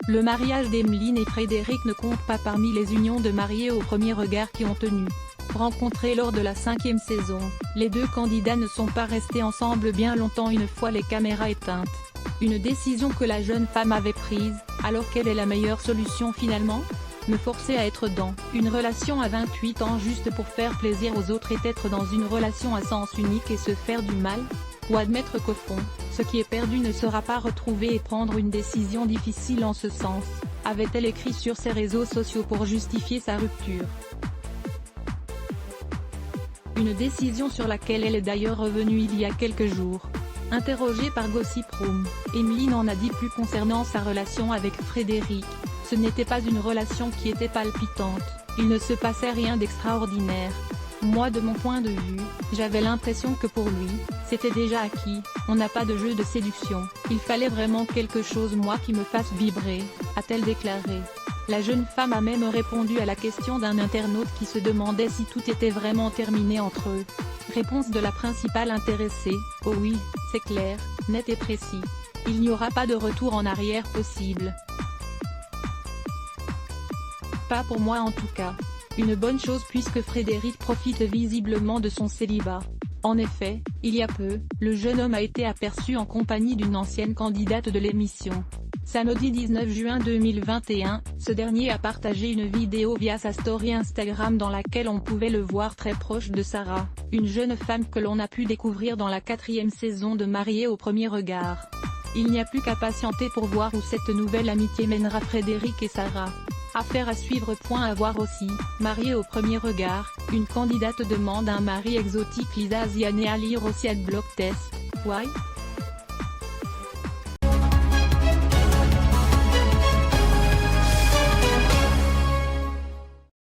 Le mariage d'Emeline et Frédéric ne compte pas parmi les unions de mariés au premier regard qui ont tenu. Rencontrés lors de la 5e saison, les deux candidats ne sont pas restés ensemble bien longtemps une fois les caméras éteintes. Une décision que la jeune femme avait prise, alors quelle est la meilleure solution finalement ? Me forcer à être dans une relation à 28 ans juste pour faire plaisir aux autres et être dans une relation à sens unique et se faire du mal ? Ou admettre qu'au fond, ce qui est perdu ne sera pas retrouvé et prendre une décision difficile en ce sens, avait-elle écrit sur ses réseaux sociaux pour justifier sa rupture. Une décision sur laquelle elle est d'ailleurs revenue il y a quelques jours. Interrogée par Gossip Room, Emeline en a dit plus concernant sa relation avec Frédéric. Ce n'était pas une relation qui était palpitante, il ne se passait rien d'extraordinaire. Moi de mon point de vue, j'avais l'impression que pour lui, c'était déjà acquis, on n'a pas de jeu de séduction, il fallait vraiment quelque chose moi qui me fasse vibrer, a-t-elle déclaré. La jeune femme a même répondu à la question d'un internaute qui se demandait si tout était vraiment terminé entre eux. Réponse de la principale intéressée, oh oui, c'est clair, net et précis. Il n'y aura pas de retour en arrière possible. Pas pour moi en tout cas. Une bonne chose puisque Frédéric profite visiblement de son célibat. En effet, il y a peu, le jeune homme a été aperçu en compagnie d'une ancienne candidate de l'émission. Samedi 19 juin 2021, ce dernier a partagé une vidéo via sa story Instagram dans laquelle on pouvait le voir très proche de Sarah, une jeune femme que l'on a pu découvrir dans la 4e saison de Mariés au premier regard. Il n'y a plus qu'à patienter pour voir où cette nouvelle amitié mènera Frédéric et Sarah. Affaire à suivre. À voir aussi, Mariés au premier regard, une candidate demande un mari exotique. Lisa Ziane à lire aussi Adblock Test. Why ?